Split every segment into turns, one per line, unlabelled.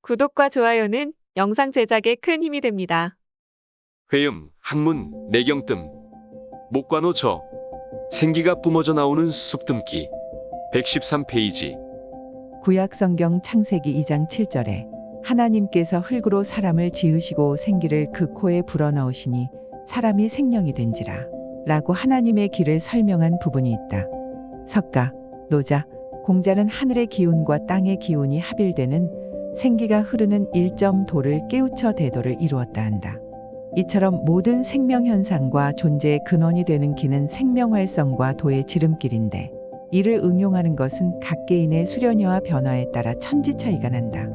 구독과 좋아요는 영상 제작에 큰 힘이 됩니다.
회음, 항문, 내경뜸, 목관호처, 생기가 뿜어져 나오는 쑥뜸기. 113페이지.
구약성경 창세기 2장 7절에 하나님께서 흙으로 사람을 지으시고 생기를 그 코에 불어넣으시니 사람이 생명이 된지라 라고 하나님의 길을 설명한 부분이 있다. 석가, 노자, 공자는 하늘의 기운과 땅의 기운이 합일되는 생기가 흐르는 1.도를 깨우쳐 대도를 이루었다 한다. 이처럼 모든 생명현상과 존재의 근원이 되는 기는 생명활성과 도의 지름길인데 이를 응용하는 것은 각 개인의 수련여와 변화에 따라 천지 차이가 난다.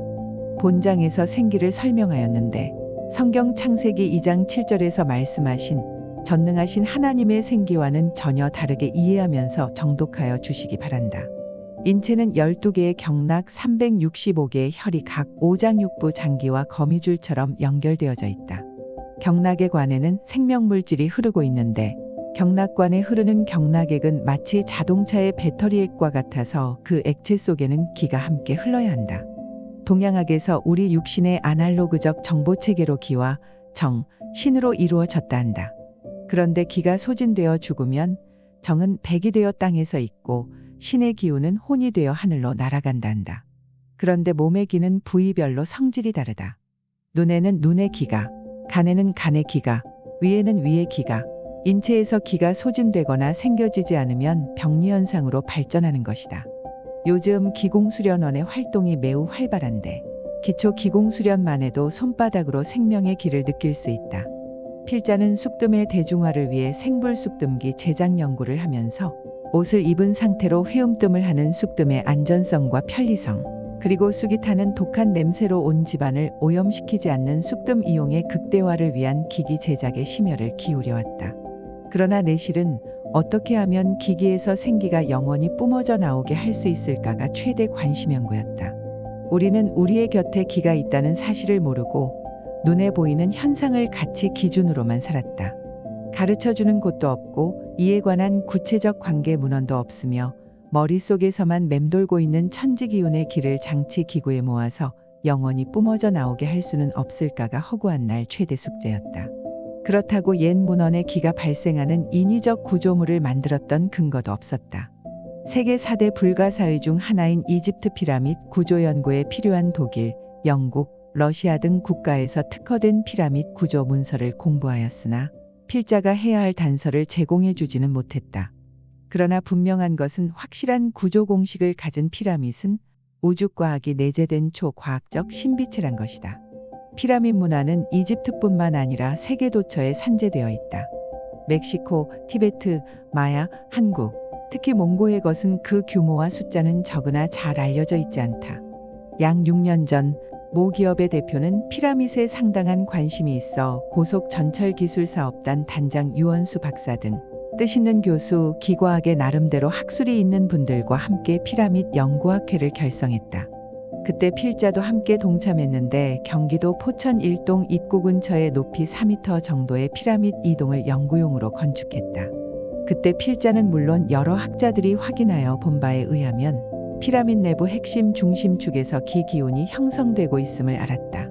본장에서 생기를 설명하였는데 성경 창세기 2장 7절에서 말씀하신 전능하신 하나님의 생기와는 전혀 다르게 이해하면서 정독하여 주시기 바란다. 인체는 12개의 경락 365개의 혈이 각 5장6부 장기와 거미줄처럼 연결되어져 있다. 경락의 관에는 생명물질이 흐르고 있는데 경락관에 흐르는 경락액은 마치 자동차의 배터리액과 같아서 그 액체 속에는 기가 함께 흘러야 한다. 동양학에서 우리 육신의 아날로그적 정보체계로 기와 정, 신으로 이루어졌다 한다. 그런데 기가 소진되어 죽으면 정은 백이 되어 땅에서 있고 신의 기운은 혼이 되어 하늘로 날아간다 한다. 그런데 몸의 기는 부위별로 성질이 다르다. 눈에는 눈의 기가, 간에는 간의 기가, 위에는 위의 기가, 인체에서 기가 소진되거나 생겨지지 않으면 병리현상으로 발전하는 것이다. 요즘 기공수련원의 활동이 매우 활발한데 기초 기공수련만 해도 손바닥으로 생명의 기를 느낄 수 있다. 필자는 쑥뜸의 대중화를 위해 생불쑥뜸기 제작 연구를 하면서 옷을 입은 상태로 회음뜸을 하는 쑥뜸의 안전성과 편리성, 그리고 쑥이 타는 독한 냄새로 온 집안을 오염시키지 않는 쑥뜸 이용의 극대화를 위한 기기 제작에 심혈을 기울여왔다. 그러나 내실은 어떻게 하면 기기에서 생기가 영원히 뿜어져 나오게 할 수 있을까가 최대 관심 연구였다. 우리는 우리의 곁에 기가 있다는 사실을 모르고 눈에 보이는 현상을 가치 기준으로만 살았다. 가르쳐주는 곳도 없고 이에 관한 구체적 관계 문헌도 없으며 머릿속에서만 맴돌고 있는 천지기운의 기를 장치 기구에 모아서 영원히 뿜어져 나오게 할 수는 없을까가 허구한 날 최대 숙제였다. 그렇다고 옛 문헌에 기가 발생하는 인위적 구조물을 만들었던 근거도 없었다. 세계 4대 불가사의 중 하나인 이집트 피라밋 구조 연구에 필요한 독일, 영국, 러시아 등 국가에서 특허된 피라밋 구조 문서를 공부하였으나 필자가 해야 할 단서를 제공해 주지는 못했다. 그러나 분명한 것은 확실한 구조 공식을 가진 피라밋은 우주과학이 내재된 초과학적 신비체란 것이다. 피라밋 문화는 이집트뿐만 아니라 세계 도처에 산재되어 있다. 멕시코, 티베트, 마야, 한국, 특히 몽고의 것은 그 규모와 숫자는 적으나 잘 알려져 있지 않다. 약 6년 전 모 기업의 대표는 피라밋에 상당한 관심이 있어 고속 전철 기술 사업단 단장 유원수 박사 등 뜻있는 교수, 기과학의 나름대로 학술이 있는 분들과 함께 피라밋 연구학회를 결성했다. 그때 필자도 함께 동참했는데 경기도 포천 일동 입구 근처에 높이 4m 정도의 피라밋 2동을 연구용으로 건축했다. 그때 필자는 물론 여러 학자들이 확인하여 본 바에 의하면 피라밋 내부 핵심 중심축에서 기기운이 형성되고 있음을 알았다.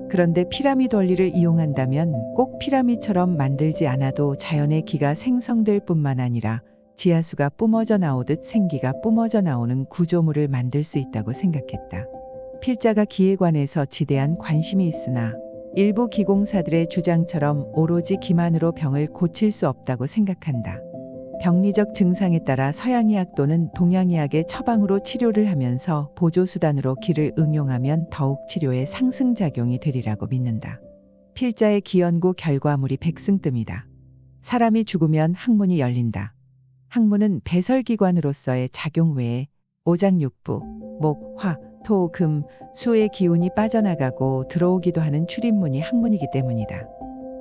그런데 피라밋 원리를 이용한다면 꼭 피라밋처럼 만들지 않아도 자연의 기가 생성될 뿐만 아니라 지하수가 뿜어져 나오듯 생기가 뿜어져 나오는 구조물을 만들 수 있다고 생각했다. 필자가 기에 관해서 지대한 관심이 있으나 일부 기공사들의 주장처럼 오로지 기만으로 병을 고칠 수 없다고 생각한다. 병리적 증상에 따라 서양의학 또는 동양의학의 처방으로 치료를 하면서 보조수단으로 기를 응용하면 더욱 치료에 상승작용이 되리라고 믿는다. 필자의 기연구 결과물이 백승뜸이다. 사람이 죽으면 항문이 열린다. 항문은 배설기관으로서의 작용 외에 오장육부, 목, 화, 토, 금, 수의 기운이 빠져나가고 들어오기도 하는 출입문이 항문이기 때문이다.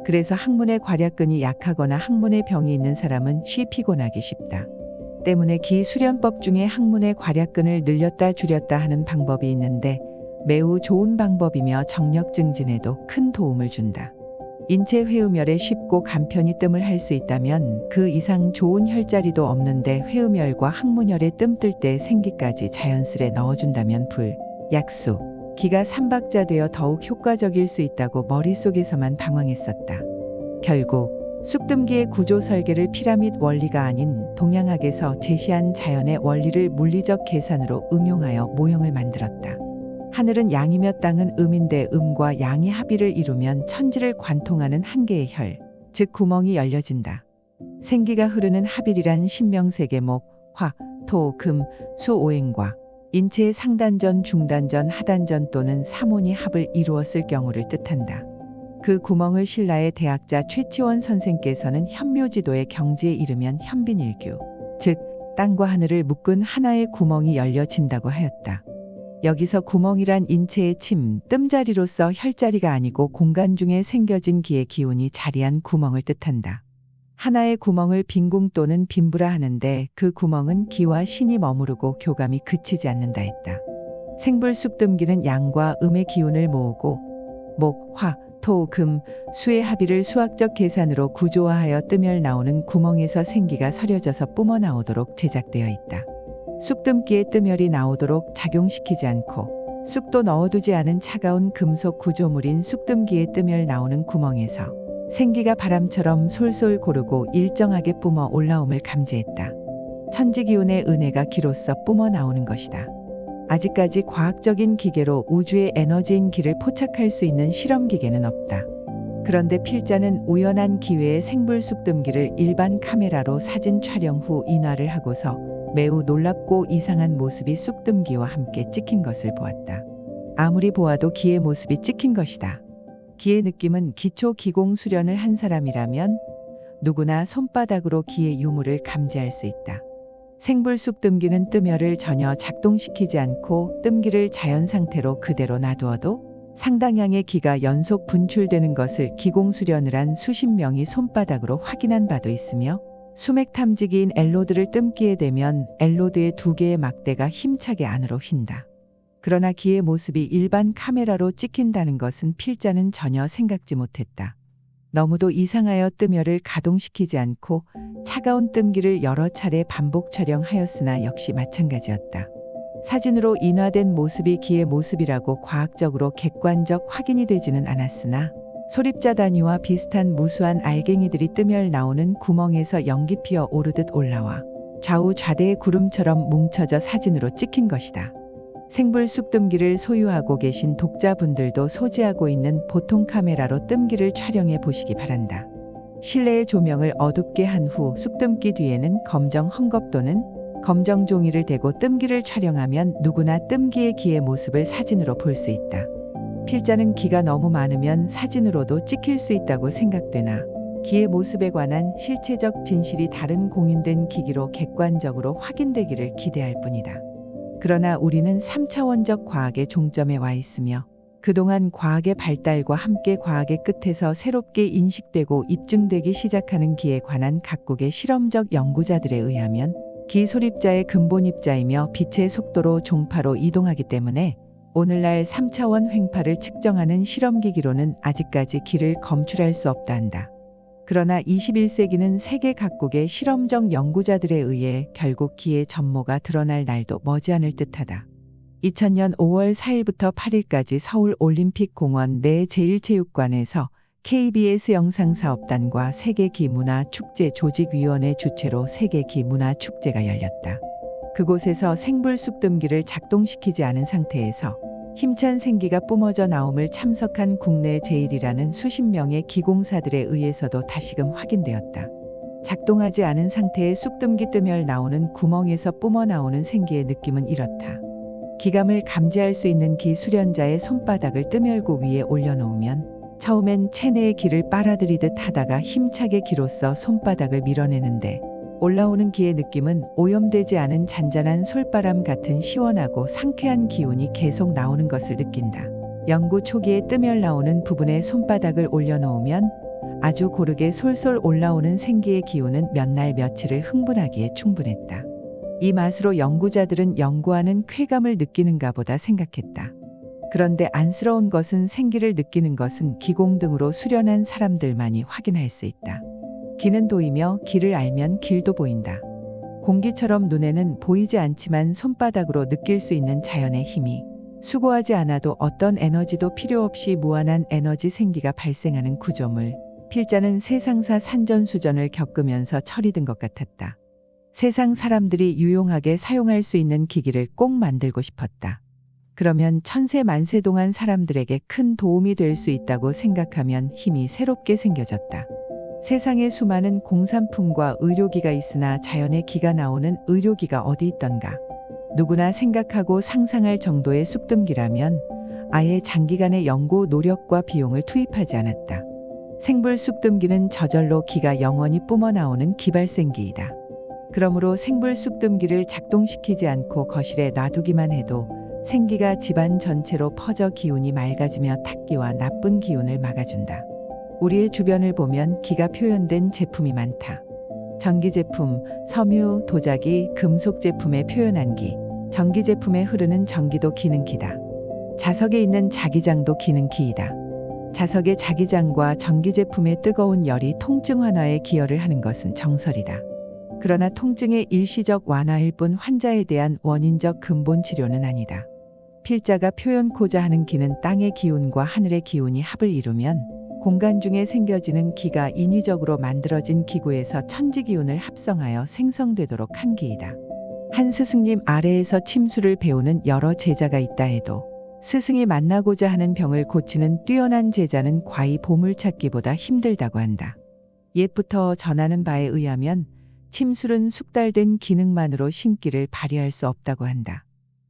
그래서 항문의 괄약근이 약하거나 항문에 병이 있는 사람은 쉬 피곤하기 쉽다. 때문에 기수련법 중에 항문의 괄약근을 늘렸다 줄였다 하는 방법이 있는데 매우 좋은 방법이며 정력 증진에도 큰 도움을 준다. 인체 회음열에 쉽고 간편히 뜸을 할 수 있다면 그 이상 좋은 혈자리도 없는데 회음열과 항문열에 뜸 뜰 때 생기까지 자연스레 넣어준다면 불, 약수, 기가 삼박자되어 더욱 효과적일 수 있다고 머릿속에서만 방황했었다. 결국 쑥뜸기의 구조 설계를 피라미드 원리가 아닌 동양학에서 제시한 자연의 원리를 물리적 계산으로 응용하여 모형을 만들었다. 하늘은 양이며 땅은 음인데 음과 양이 합의를 이루면 천지를 관통하는 한 개의 혈, 즉 구멍이 열려진다. 생기가 흐르는 합일이란 신명세계 목, 화, 토, 금, 수 오행과 인체의 상단전, 중단전, 하단전 또는 삼원이 합을 이루었을 경우를 뜻한다. 그 구멍을 신라의 대학자 최치원 선생께서는 현묘지도의 경지에 이르면 현빈일규, 즉 땅과 하늘을 묶은 하나의 구멍이 열려진다고 하였다. 여기서 구멍이란 인체의 침, 뜸자리로서 혈자리가 아니고 공간 중에 생겨진 기의 기운이 자리한 구멍을 뜻한다. 하나의 구멍을 빈궁 또는 빈부라 하는데 그 구멍은 기와 신이 머무르고 교감이 그치지 않는다 했다. 생불쑥뜸기는 양과 음의 기운을 모으고 목, 화, 토, 금, 수의 합의를 수학적 계산으로 구조화하여 뜨멸 나오는 구멍에서 생기가 서려져서 뿜어나오도록 제작되어 있다. 쑥뜸기에 뜨멸이 나오도록 작용시키지 않고 쑥도 넣어두지 않은 차가운 금속 구조물인 쑥뜸기에 뜨멸 나오는 구멍에서 생기가 바람처럼 솔솔 고르고 일정하게 뿜어 올라옴을 감지했다. 천지기운의 은혜가 기로써 뿜어 나오는 것이다. 아직까지 과학적인 기계로 우주의 에너지인 기를 포착할 수 있는 실험기계는 없다. 그런데 필자는 우연한 기회에 생불쑥뜸기를 일반 카메라로 사진 촬영 후 인화를 하고서 매우 놀랍고 이상한 모습이 쑥뜸기와 함께 찍힌 것을 보았다. 아무리 보아도 기의 모습이 찍힌 것이다. 기의 느낌은 기초 기공 수련을 한 사람이라면 누구나 손바닥으로 기의 유무를 감지할 수 있다. 생불쑥뜸기는 뜨멸을 전혀 작동시키지 않고 뜸기를 자연 상태로 그대로 놔두어도 상당량의 기가 연속 분출되는 것을 기공수련을 한 수십 명이 손바닥으로 확인한 바도 있으며 수맥 탐지기인 엘로드를 뜸기에 대면 엘로드의 두 개의 막대가 힘차게 안으로 휜다. 그러나 기의 모습이 일반 카메라로 찍힌다는 것은 필자는 전혀 생각지 못했다. 너무도 이상하여 뜨멸을 가동시키지 않고 차가운 뜸기를 여러 차례 반복 촬영하였으나 역시 마찬가지였다. 사진으로 인화된 모습이 기의 모습이라고 과학적으로 객관적 확인이 되지는 않았으나 소립자 단위와 비슷한 무수한 알갱이들이 뜨멸 나오는 구멍에서 연기 피어 오르듯 올라와 좌우 좌대의 구름처럼 뭉쳐져 사진으로 찍힌 것이다. 생불쑥뜸기를 소유하고 계신 독자분들도 소지하고 있는 보통 카메라로 뜸기를 촬영해 보시기 바란다. 실내의 조명을 어둡게 한 후 쑥뜸기 뒤에는 검정 헝겊 또는 검정 종이를 대고 뜸기를 촬영하면 누구나 뜸기의 기의 모습을 사진으로 볼 수 있다. 필자는 기가 너무 많으면 사진으로도 찍힐 수 있다고 생각되나 기의 모습에 관한 실체적 진실이 다른 공인된 기기로 객관적으로 확인되기를 기대할 뿐이다. 그러나 우리는 3차원적 과학의 종점에 와 있으며 그동안 과학의 발달과 함께 과학의 끝에서 새롭게 인식되고 입증되기 시작하는 기에 관한 각국의 실험적 연구자들에 의하면 기 소립자의 근본 입자이며 빛의 속도로 종파로 이동하기 때문에 오늘날 3차원 횡파를 측정하는 실험기기로는 아직까지 기를 검출할 수 없다 한다. 그러나 21세기는 세계 각국의 실험적 연구자들에 의해 결국 기의 전모가 드러날 날도 머지않을 듯하다. 2000년 5월 4일부터 8일까지 서울 올림픽공원 내 제1체육관에서 KBS 영상사업단과 세계기문화축제 조직위원회 주최로 세계기문화축제가 열렸다. 그곳에서 생불쑥뜸기를 작동시키지 않은 상태에서 힘찬 생기가 뿜어져 나옴을 참석한 국내 제1이라는 수십 명의 기공사들에 의해서도 다시금 확인되었다. 작동하지 않은 상태의 쑥뜸기 뜨멸 나오는 구멍에서 뿜어 나오는 생기의 느낌은 이렇다. 기감을 감지할 수 있는 기 수련자의 손바닥을 뜨멸구 위에 올려놓으면 처음엔 체내의 기를 빨아들이듯 하다가 힘차게 기로써 손바닥을 밀어내는데 올라오는 기의 느낌은 오염되지 않은 잔잔한 솔바람 같은 시원하고 상쾌한 기운이 계속 나오는 것을 느낀다. 연구 초기에 뜨멸 나오는 부분에 손바닥을 올려놓으면 아주 고르게 솔솔 올라오는 생기의 기운은 몇 날 며칠을 흥분하기에 충분했다. 이 맛으로 연구자들은 연구하는 쾌감을 느끼는가 보다 생각했다. 그런데 안쓰러운 것은 생기를 느끼는 것은 기공 등으로 수련한 사람들만이 확인할 수 있다. 기는 도이며 기를 알면 길도 보인다. 공기처럼 눈에는 보이지 않지만 손바닥으로 느낄 수 있는 자연의 힘이 수고하지 않아도 어떤 에너지도 필요 없이 무한한 에너지 생기가 발생하는 구조물. 필자는 세상사 산전수전을 겪으면서 철이 든 것 같았다. 세상 사람들이 유용하게 사용할 수 있는 기기를 꼭 만들고 싶었다. 그러면 천세 만세 동안 사람들에게 큰 도움이 될 수 있다고 생각하면 힘이 새롭게 생겨졌다. 세상에 수많은 공산품과 의료기가 있으나 자연의 기가 나오는 의료기가 어디 있던가. 누구나 생각하고 상상할 정도의 쑥뜸기라면 아예 장기간의 연구 노력과 비용을 투입하지 않았다. 생불 쑥뜸기는 저절로 기가 영원히 뿜어나오는 기발생기이다. 그러므로 생불 쑥뜸기를 작동시키지 않고 거실에 놔두기만 해도 생기가 집안 전체로 퍼져 기운이 맑아지며 탁기와 나쁜 기운을 막아준다. 우리의 주변을 보면 기가 표현된 제품이 많다. 전기 제품, 섬유, 도자기, 금속 제품에 표현한 기. 전기 제품에 흐르는 전기도 기능기다. 자석에 있는 자기장도 기능기이다. 자석의 자기장과 전기 제품의 뜨거운 열이 통증 완화에 기여를 하는 것은 정설이다. 그러나 통증의 일시적 완화일 뿐 환자에 대한 원인적 근본 치료는 아니다. 필자가 표현코자 하는 기는 땅의 기운과 하늘의 기운이 합을 이루면 공간 중에 생겨지는 기가 인위적으로 만들어진 기구에서 천지 기운을 합성하여 생성되도록 한 기이다. 한 스승님 아래에서 침수를 배우는 여러 제자가 있다 해도 스승이 만나고자 하는 병을 고치는 뛰어난 제자는 과히 보물찾기보다 힘들다고 한다. 옛부터 전하는 바에 의하면 침술은 숙달된 기능만으로 신기를 발휘할 수 없다고 한다.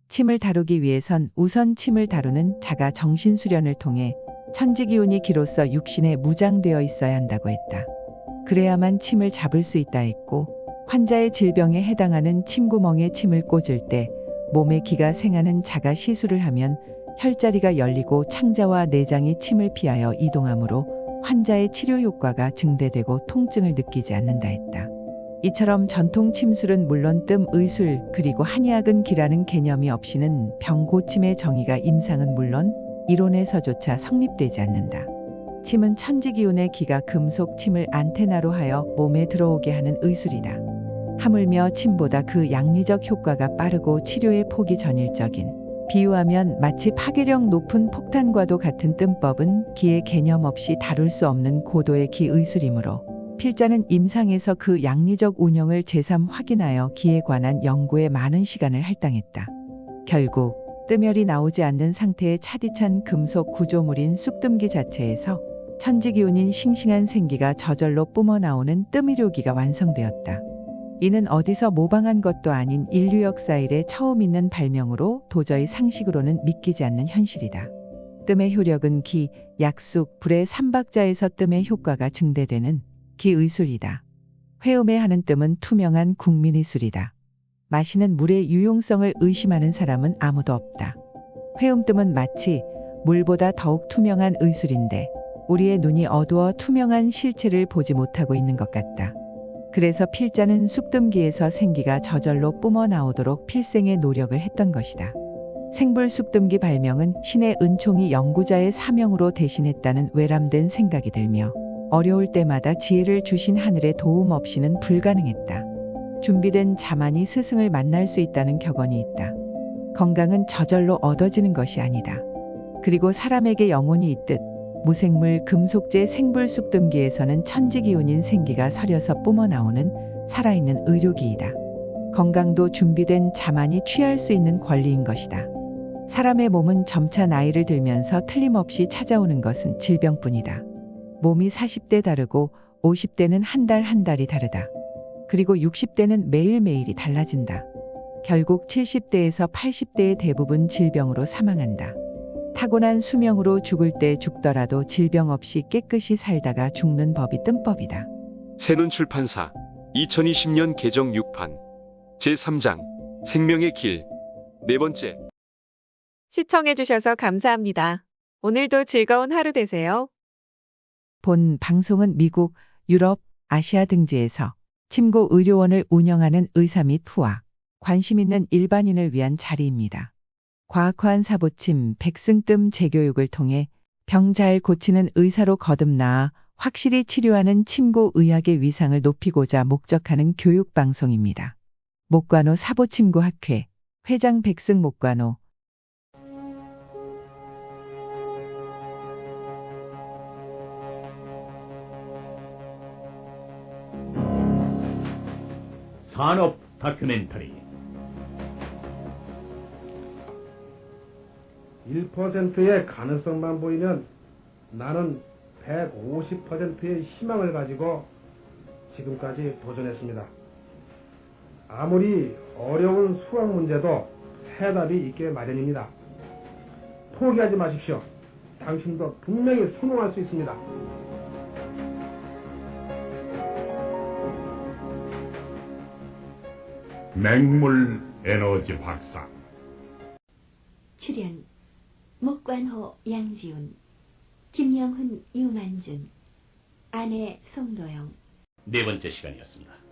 침을 다루기 위해선 우선 침을 다루는 자가 정신수련을 통해 천지기운이 기로써 육신에 무장되어 있어야 한다고 했다. 그래야만 침을 잡을 수 있다 했고 환자의 질병에 해당하는 침구멍에 침을 꽂을 때 몸에 기가 생하는 자가 시술을 하면 혈자리가 열리고 창자와 내장이 침을 피하여 이동하므로 환자의 치료 효과가 증대되고 통증을 느끼지 않는다 했다. 이처럼 전통 침술은 물론 뜸, 의술, 그리고 한의학은 기라는 개념이 없이는 병 고침의 정의가 임상은 물론 이론에서조차 성립되지 않는다. 침은 천지기운의 기가 금속 침을 안테나로 하여 몸에 들어오게 하는 의술이다. 하물며 침보다 그 양리적 효과가 빠르고 치료의 폭이 전일적인, 비유하면 마치 파괴력 높은 폭탄과도 같은 뜸법은 기의 개념 없이 다룰 수 없는 고도의 기의술이므로 필자는 임상에서 그 양리적 운영을 재삼 확인하여 기에 관한 연구에 많은 시간을 할당했다. 결국 뜸열이 나오지 않는 상태의 차디찬 금속 구조물인 쑥뜸기 자체에서 천지기운인 싱싱한 생기가 저절로 뿜어나오는 뜸의료기가 완성되었다. 이는 어디서 모방한 것도 아닌 인류 역사 이래 처음 있는 발명으로 도저히 상식으로는 믿기지 않는 현실이다. 뜸의 효력은 기, 약숙, 불의 삼박자에서 뜸의 효과가 증대되는 기의술이다. 회음에 하는 뜸은 투명한 국민의술이다. 마시는 물의 유용성을 의심하는 사람은 아무도 없다. 회음뜸은 마치 물보다 더욱 투명한 의술인데 우리의 눈이 어두워 투명한 실체를 보지 못하고 있는 것 같다. 그래서 필자는 쑥뜸기에서 생기가 저절로 뿜어나오도록 필생의 노력을 했던 것이다. 생불 쑥뜸기 발명은 신의 은총이 연구자의 사명으로 대신했다는 외람된 생각이 들며 어려울 때마다 지혜를 주신 하늘의 도움 없이는 불가능했다. 준비된 자만이 스승을 만날 수 있다는 격언이 있다. 건강은 저절로 얻어지는 것이 아니다. 그리고 사람에게 영혼이 있듯 무생물 금속재 생불 쑥뜸기에서는 천지기운인 생기가 서려서 뿜어나오는 살아있는 의료기이다. 건강도 준비된 자만이 취할 수 있는 권리인 것이다. 사람의 몸은 점차 나이를 들면서 틀림없이 찾아오는 것은 질병뿐이다. 몸이 40대 다르고 50대는 한 달 한 달이 다르다. 그리고 60대는 매일매일이 달라진다. 결국 70대에서 80대의 대부분 질병으로 사망한다. 타고난 수명으로 죽을 때 죽더라도 질병 없이 깨끗이 살다가 죽는 법이 뜸법이다.
새눈 출판사 2020년 개정 6판 제3장 생명의 길 네 번째.
시청해주셔서 감사합니다. 오늘도 즐거운 하루 되세요.
본 방송은 미국, 유럽, 아시아 등지에서 침구 의료원을 운영하는 의사 및 후와 관심 있는 일반인을 위한 자리입니다. 과학화한 사보침, 백승뜸 재교육을 통해 병 잘 고치는 의사로 거듭나아 확실히 치료하는 침구 의학의 위상을 높이고자 목적하는 교육 방송입니다. 목관호 사보침구 학회 회장 백승 목관호.
산업 다큐멘터리.
1%의 가능성만 보이면 나는 150%의 희망을 가지고 지금까지 도전했습니다. 아무리 어려운 수학 문제도 해답이 있게 마련입니다. 포기하지 마십시오. 당신도 분명히 성공할 수 있습니다.
맹물 에너지 박사.
출연 목관호 양지훈, 김영훈 유만준, 아내 송도영.
네 번째 시간이었습니다.